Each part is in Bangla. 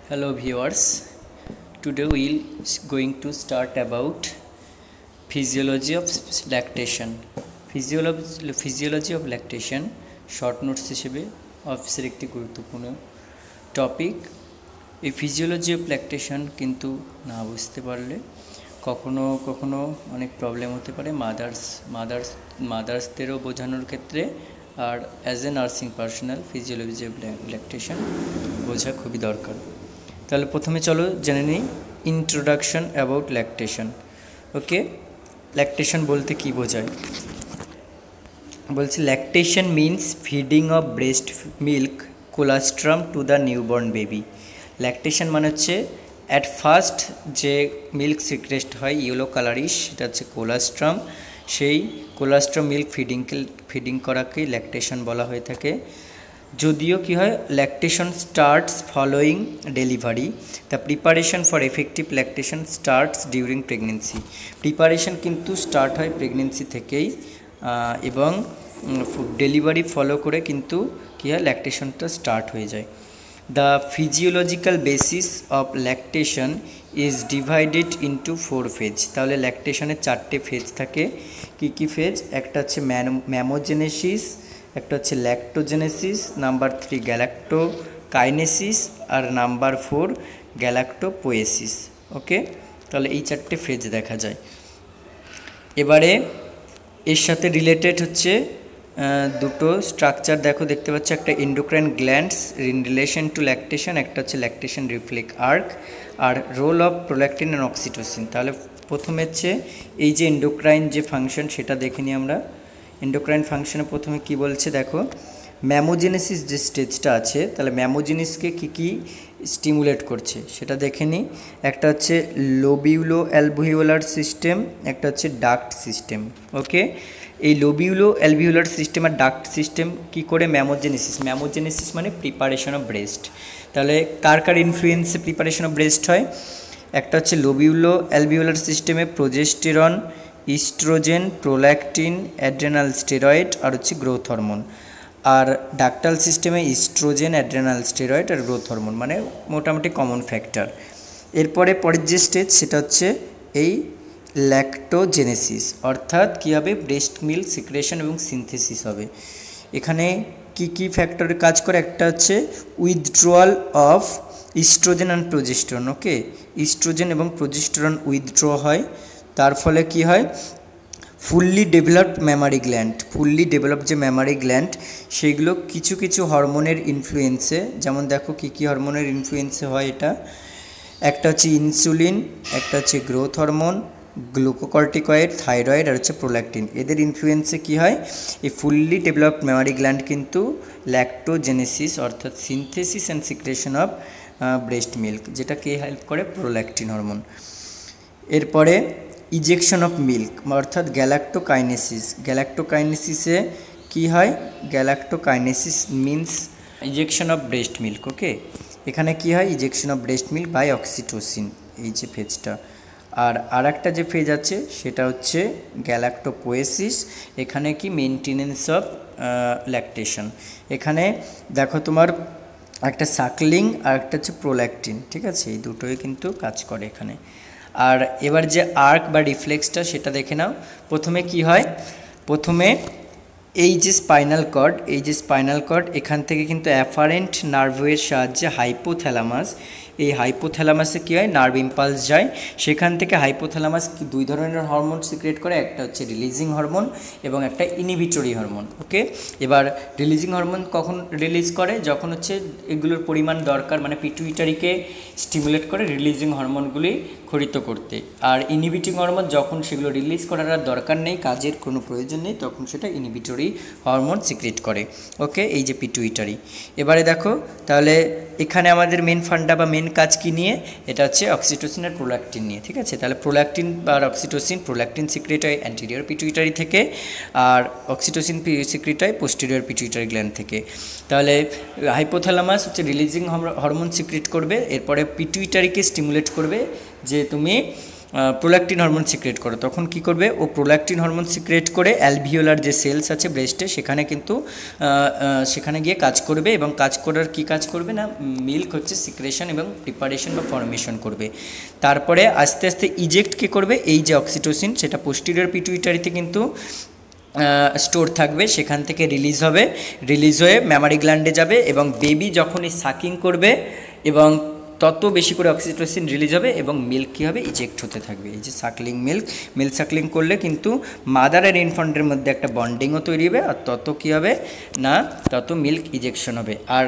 Hello viewers, today we'll going to start about physiology of lactation. Physiology of lactation short notes হিসেবে অফিসের একটি গুরুত্বপূর্ণ টপিক। এই ফিজিওলজি অফ ল্যাকটেশন কিন্তু না বুঝতে পারলে কখনো কখনো অনেক প্রবলেম হতে পারে মাদার্সদেরও বোঝানোর ক্ষেত্রে, আর as a nursing personal physiology of lactation বোঝা খুবই দরকার। তাহলে প্রথমে চলো জেনে নিই introduction about lactation. Okay, lactation বলতে কি বোঝায়? বলছি lactation means feeding of breast milk colostrum to the newborn baby. Lactation মানে হচ্ছে অ্যাট ফার্স্ট যে মিল্ক সিক্রেট হয় ইয়েলো কালারিশ, সেটা হচ্ছে কোলাস্ট্রাম। সেই কোলাস্ট্রাম মিল্ক ফিডিং করাকে ল্যাকটেশন বলা হয়ে থাকে। যদিও কি হয়, lactation starts following delivery, the preparation for effective lactation starts during pregnancy. Preparation কিন্তু স্টার্ট হয় প্রেগনেন্সি থেকেই, এবং ডেলিভারি ফলো করে কিন্তু কী হয়, ল্যাকটেশনটা স্টার্ট হয়ে যায়। The physiological basis of lactation is divided into 4 phase. তাহলে ল্যাকটেশনের 4টে ফেজ থাকে। কি কি ফেজ? একটা হচ্ছে ম্যামোজেনেসিস, একটা হচ্ছে ল্যাক্টোজেনেসিস, নাম্বার 3 গ্যালাক্টোকাইনেসিস, আর নাম্বার 4 গ্যালাক্টোপোয়েসিস। ওকে, তাহলে এই 4টে ফেজ দেখা যায়। এবারে এর সাথে রিলেটেড হচ্ছে দুটো স্ট্রাকচার দেখতে পাচ্ছ, একটা endocrine glands in relation to lactation, একটা হচ্ছে ল্যাকটেশন রিফ্লেক্স আর্ক, আর role of prolactin and oxytocin. তাহলে প্রথমে হচ্ছে এই যে এন্ডোক্রাইন যে ফাংশন সেটা দেখে নিই আমরা। এন্ডোক্রাইন ফাংশনে প্রথমে কি বলছে দেখো, ম্যামোজেনেসিস যে স্টেজটা আছে, তাহলে ম্যামোজেনিসকে কী স্টিমুলেট করছে সেটা দেখে নিই। একটা হচ্ছে লোবিউলো অ্যালভিওলার সিস্টেম, একটা হচ্ছে ডাক্ট সিস্টেম। ওকে, এই লোবিউলো অ্যালভিওলার সিস্টেম আর ডাক্ট সিস্টেম কি করে ম্যামোজেনেসিস মানে প্রিপারেশন অফ ব্রেস্ট। তাহলে কার ইনফ্লুয়েন্সে প্রিপারেশন অফ ব্রেস্ট হয়? একটা হচ্ছে লোবিউলো অ্যালভিওলার সিস্টেমে progesterone, oestrogen, prolactin, adrenal steroid আর হচ্ছে গ্রোথ হরমোন। আর ডাক্টাল সিস্টেমে ইস্ট্রোজেন, অ্যাড্রেনাল স্টেরয়েড আর গ্রোথ হরমোন, মানে মোটামুটি কমন ফ্যাক্টর। পরের যে স্টেজ সেটা হচ্ছে এই ল্যাক্টোজেনেসিস, অর্থাৎ কী হবে, ব্রেস্ট মিল্ক সিক্রেশন এবং সিনথেসিস হবে। এখানে কি ফ্যাক্টরের কাজ করে? একটা হচ্ছে withdrawal of estrogen and progesterone. Okay, estrogen এবং প্রোজেস্টেরন উইথড্র হয়, তার ফলে কি হয়, ফুললি ডেভেলপড যে ম্যামারি গ্ল্যান্ড সেইগুলো কিছু হরমোনের ইনফ্লুয়েন্সে, যেমন দেখো কি হরমোনের ইনফ্লুয়েন্সে হয় এটা। একটা হচ্ছে ইনসুলিন, একটা হচ্ছে গ্রোথ হরমোন, গ্লুকোকর্টিকয়েড, থাইরয়েড আর হচ্ছে প্রোল্যাকটিন। এদের ইনফ্লুয়েন্সে কি হয়, এই ফুললি ডেভেলপড ম্যামারি গ্ল্যান্ড কিন্তু ল্যাক্টোজেনেসিস অর্থাৎ synthesis and secretion of breast milk, যেটাকে হেল্প করে প্রোল্যাকটিন হরমোন। এরপরে ইজেকশন অফ মিল্ক অর্থাৎ গ্যালাক্টোকাইনেসিসে কি হয়, galactokinesis means ejection of breast milk. Okay, এখানে কি হয়, ejection of breast milk by oxytocin, এই যে ফেজটা। আর একটা যে ফেজ আছে সেটা হচ্ছে গ্যালাক্টোপোয়েসিস, এখানে কি মেনটেনেন্স অফ ল্যাকটেশন। এখানে দেখো তোমার একটা সাকলিং আর একটা হচ্ছে প্রোল্যাকটিন, ঠিক আছে, এই দুটোই কিন্তু কাজ করে এখানে। আর এবার যে আর্ক বা রিফ্লেক্সটা সেটা দেখে নাও। প্রথমে কি হয়, প্রথমে এই যে স্পাইনাল কর্ড এখান থেকে কিন্তু অ্যাফারেন্ট নার্ভের সাহায্যে এই হাইপোথ্যালামাসে কী হয়, নার্ভ ইম্পালস যায়। সেখান থেকে হাইপোথ্যালামাস দুই ধরনের হরমোন সিক্রেট করে, একটা হচ্ছে রিলিজিং হরমোন এবং একটা ইনহিবিটরি হরমোন। ওকে, এবার রিলিজিং হরমোন কখন রিলিজ করে, যখন হচ্ছে এগুলোর পরিমাণ দরকার, মানে পিটুইটারিকে স্টিমুলেট করে রিলিজিং হরমোনগুলি খরিত করতে। আর ইনহিবিটিং হরমোন যখন সেগুলো রিলিজ করার আর দরকার নেই, কাজের কোনো প্রয়োজন নেই, তখন সেটা ইনহিবিটরি হরমোন সিক্রেট করে। ওকে, এই যে পিটুইটারি। এবারে দেখো, তাহলে এখানে আমাদের মেন ফান্ডা বা মেন কাজ কি নিয়ে, এটা হচ্ছে অক্সিটোসিন আর প্রোল্যাকটিন নিয়ে, ঠিক আছে। তাহলে প্রোল্যাকটিন আর অক্সিটোসিন, প্রোল্যাকটিন সিক্রেট হয় অ্যান্টেরিয়র পিটুইটারি থেকে, আর অক্সিটোসিন সিক্রেট হয় পোস্টেরিয়র পিটুইটারি গ্ল্যান্ড থেকে। তাহলে হাইপোথ্যালামাস হচ্ছে রিলিজিং হরমোন সিক্রেট করবে, এরপরে পিটুইটারিকে স্টিমুলেট করবে যে তুমি প্রোল্যাকটিন হরমোন সিক্রেট করে, তখন কি করবে, ও প্রোল্যাকটিন হরমোন সিক্রেট করে অ্যালভিওলার যে সেলস আছে ব্রেস্টে সেখানে কিন্তু সেখানে গিয়ে কাজ করবে, এবং কাজ করার কি কাজ করবে না, মিল্ক হচ্ছে সিক্রেশন এবং প্রিপারেশন বা ফর্মেশন করবে। তারপরে আস্তে আস্তে ইজেক্ট কে করবে, এই যে অক্সিটোসিন সেটা পোস্টিরিয়র পিটুইটারিতে কিন্তু স্টোর থাকবে, সেখান থেকে রিলিজ হয়ে ম্যামারি গ্ল্যান্ডে যাবে, এবং বেবি যখনই সাকিং করবে এবং তত বেশি করে অক্সিটোসিন রিলিজ হবে এবং মিল্ক কী হবে, ইজেক্ট হতে থাকবে। এই যে মিল্ক সাকলিং করলে কিন্তু মাদার আর ইনফ্যান্টের মধ্যে একটা বন্ডিংও তৈরি হবে, আর তত কী হবে না, তত মিল্ক ইজেকশন হবে। আর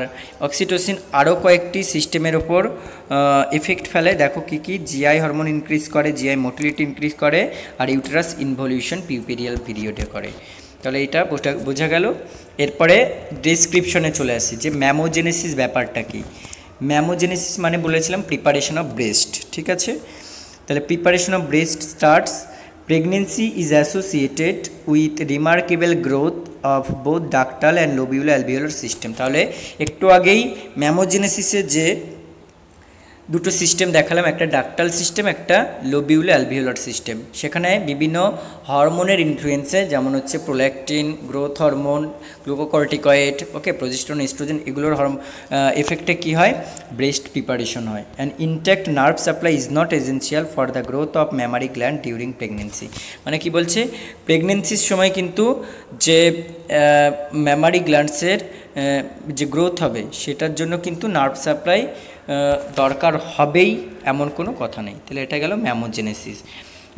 অক্সিটোসিন আরও কয়েকটি সিস্টেমের ওপর এফেক্ট ফেলে, দেখো কী কী, জিআই হরমোন ইনক্রিজ করে, জিআই মোটিলিটি ইনক্রিজ করে, আর ইউটেরাস ইনভলিউশন পিউপেরিয়াল পিরিয়ডে করে। তাহলে এটা বোঝা গেল। এরপরে ডেসক্রিপশনে চলে আসি যে ম্যামোজেনেসিস ব্যাপারটা কি। ম্যামোজেনেসিস মানে বলেছিলাম প্রিপারেশন অফ ব্রেস্ট, ঠিক আছে। তাহলে preparation of breast starts, pregnancy is associated with remarkable growth of both ductal and lobulo alveolar system. তাহলে একটু আগেই ম্যামোজেনেসিসের যে দুটো সিস্টেম দেখালাম, একটা ডাক্টাল সিস্টেম, একটা লোবিউলো অ্যালভিওলার সিস্টেম, সেখানে বিভিন্ন হরমোনের ইনফ্লুয়েন্সে, যেমন হচ্ছে প্রোল্যাকটিন, গ্রোথ হরমোন, গ্লুকোকর্টিকয়েড, ওকে, প্রজেস্টেরন, এস্ট্রোজেন, এগুলোর এফেক্টে কী হয়, ব্রেস্ট প্রিপারেশন হয়। And intact nerve supply is not essential for the growth of mammary gland during pregnancy. মানে কি বলছে, প্রেগনেন্সির সময় কিন্তু যে ম্যামারি গ্ল্যান্ডসের যে গ্রোথ হবে সেটার জন্য কিন্তু নার্ভ সাপ্লাই দরকার হবেই, এমন কোনো কথা নেই। তাহলে এটা গেল ম্যামোজেনেসিস।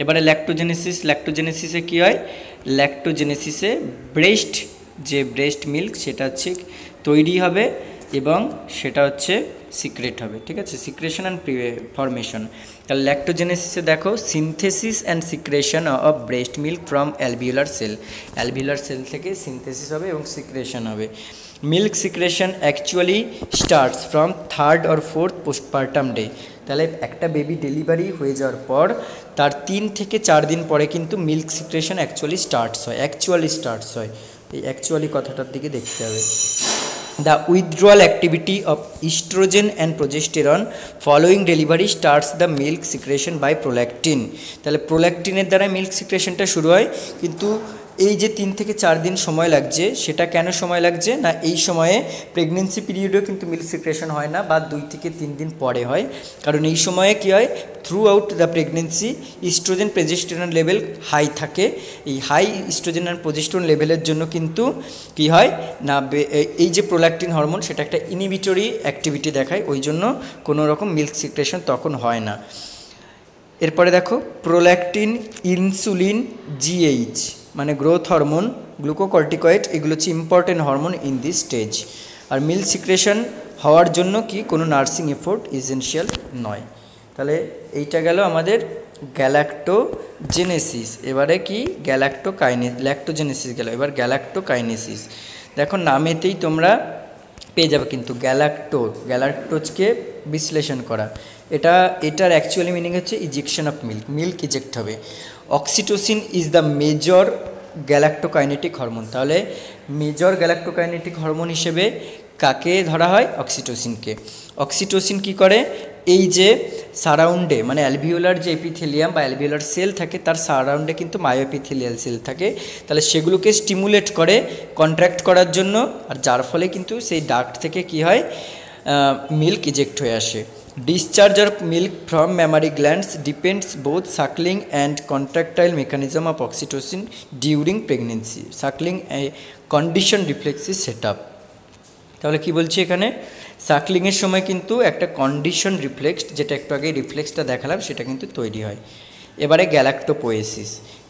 এবারে ল্যাক্টোজেনেসিসে কী হয়, ল্যাক্টোজেনেসিসে ব্রেস্ট মিল্ক সেটা হচ্ছে তৈরি হবে এবং সেটা হচ্ছে সিক্রেট হবে, ঠিক আছে, সিক্রেশন অ্যান্ড ফরমেশন। তাহলে ল্যাক্টোজেনেসিসে দেখো synthesis and secretion of breast milk from alveolar cell থেকে সিনথেসিস হবে এবং সিক্রেশন হবে। Milk secretion actually starts from 3rd or 4th postpartum day. তাহলে একটা বেবি ডেলিভারি হয়ে যাওয়ার পর তার 3 থেকে 4 দিন পরে কিন্তু মিল্ক সিক্রেশন অ্যাকচুয়ালি স্টার্টস হয়। এই অ্যাকচুয়ালি কথাটার দিকে দেখতে হবে। The withdrawal activity of estrogen and progesterone following delivery starts the milk secretion by prolactin. তাহলে প্রোল্যাকটিনের দ্বারা মিল্ক সিক্রেশনটা শুরু হয়, কিন্তু এই যে 3 থেকে 4 দিন সময় লাগছে, সেটা কেন সময় লাগছে না, এই সময়ে প্রেগনেন্সি পিরিয়ডেও কিন্তু মিল্ক সিক্রেশন হয় না, বা 2 থেকে 3 দিন পরে হয়। কারণ এই সময়ে কী হয়, throughout the pregnancy estrogen progesterone level high থাকে। এই হাই ইস্ট্রোজেন আর প্রজেস্টেরন লেভেলের জন্য কিন্তু কী হয় না, এই যে প্রোল্যাকটিন হরমোন সেটা একটা ইনহিবিটরি অ্যাক্টিভিটি দেখায়, ওই জন্য কোনো রকম মিল্ক সিক্রেশন তখন হয় না। এরপরে দেখো প্রোল্যাকটিন, ইনসুলিন, জিএইচ মানে গ্রোথ হরমোন, গ্লুকোকর্টিকয়েড, এগুলো হচ্ছে important hormone in this stage. আর মিল্ক সিক্রেশন হওয়ার জন্য কি কোনো নার্সিং এফোর্ট এসেনশিয়াল নয়। তাহলে এইটা গেল আমাদের গ্যালাক্টোজেনেসিস। এবারে কি ল্যাক্টোজেনেসিস গেল, এবার গ্যালাক্টোকাইনেসিস। দেখো নামেতেই তোমরা পেয়ে যাবে কিন্তু গ্যালাক্টোজকে বিশ্লেষণ করা, এটার অ্যাকচুয়ালি মিনিং হচ্ছে ইজেকশন অফ মিল্ক ইজেক্ট হবে। Oxytocin is the major galactokinetic hormone. তাহলে মেজর গ্যালাক্টোকাইনেটিক হরমোন হিসেবে কাকে ধরা হয়, অক্সিটোসিন কি করে, এই যে সারাউন্ডে মানে অ্যালভিওলার যে এপিথেলিয়াম বা অ্যালভিওলার সেল থাকে তার সারাউন্ডে কিন্তু মায়োএপিথেলিয়াল সেল থাকে, তাহলে সেগুলোকে স্টিমুলেট করে কন্ট্রাক্ট করার জন্য, আর যার ফলে কিন্তু সেই ডাক্ট থেকে কি হয়, মিল্ক ইজেক্ট হয়ে আসে। Discharge of milk from mammary glands depends both suckling and contractile mechanism of oxytocin during pregnancy. Suckling condition reflexes set up. তাহলে কি বলছি এখানে, সাকলিংয়ের সময় কিন্তু একটা কন্ডিশন রিফ্লেক্স, যেটা একটু আগে রিফ্লেক্সটা দেখালাম, সেটা কিন্তু তৈরি হয়। এবারে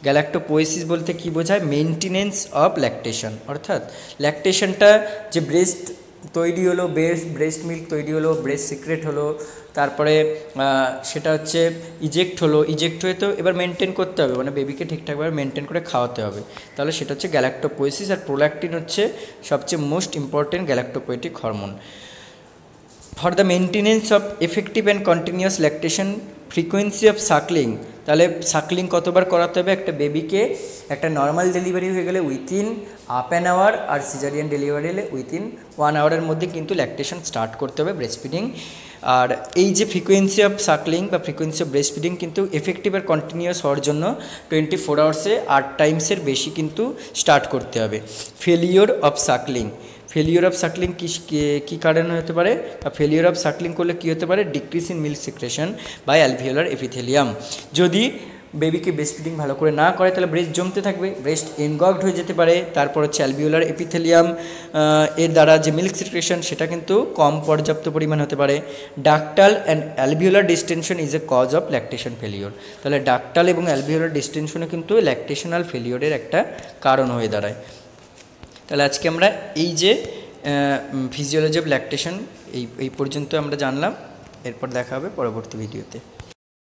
গ্যালাক্টোপোয়েসিস বলতে কি বোঝায়, মেনটেনেন্স অফ ল্যাকটেশন, অর্থাৎ ল্যাকটেশনটা যে ব্রেস্ট তৈরি হলো, ব্রেস্ট মিল্ক তৈরি হলো, ব্রেস্ট সিক্রেট হলো, তারপরে সেটা হচ্ছে ইজেক্ট হয়ে তো এবার মেনটেন করতে হবে, মানে বেবিকে ঠিকঠাকভাবে মেনটেন করে খাওয়াতে হবে, তাহলে সেটা হচ্ছে গ্যালাক্টোপোয়েসিস। আর প্রোল্যাকটিন হচ্ছে সবচেয়ে most important galactopoietic hormone. For the maintenance of effective and continuous lactation frequency of suckling, তাহলে সাকলিং কতবার করাতে হবে একটা বেবিকে? একটা নর্মাল ডেলিভারি হয়ে গেলে উইথিন হাফ অ্যান আওয়ার, আর সিজারিয়ান ডেলিভারি হলে উইথিন 1 আওয়ারের মধ্যে কিন্তু ল্যাকটেশন স্টার্ট করতে হবে ব্রেস্ট ফিডিং। আর এই যে ফ্রিকোয়েন্সি অফ সাকলিং বা ফ্রিকোয়েন্সি অফ ব্রেস্ট ফিডিং কিন্তু এফেক্টিভ আর কন্টিনিউয়াস হওয়ার জন্য 24 আওয়ার্সে 8 টাইমসের বেশি কিন্তু স্টার্ট করতে হবে। Failure of suckling, failure of suckling কী কারণে হতে পারে, বা ফেলিওর অফ সাকলিং করলে কী হতে পারে? Decrease in milk secretion by alveolar epithelium. যদি বেবিকে ব্রেস্ট ফিডিং ভালো করে না করে তাহলে ব্রেস্ট জমতে থাকবে, ব্রেস্ট এনগগড হয়ে যেতে পারে, তারপর হচ্ছে অ্যালভিওলার এপিথেলিয়াম এর দ্বারা যে মিল্ক সিক্রেশন সেটা কিন্তু কম পর্যাপ্ত পরিমাণ হতে পারে। Ductal and alveolar distension is a cause of lactation failure, তাহলে ডাকটাল এবং অ্যালভিওলার ডিস্টেনশনও কিন্তু ল্যাকটেশনাল ফেলিওরের একটা কারণ হয়ে দাঁড়ায়। তাহলে আজকে আমরা এই যে ফিজিওলজি অফ ল্যাকটেশন এই পর্যন্ত আমরা জানলাম, এরপর দেখা হবে পরবর্তী ভিডিওতে।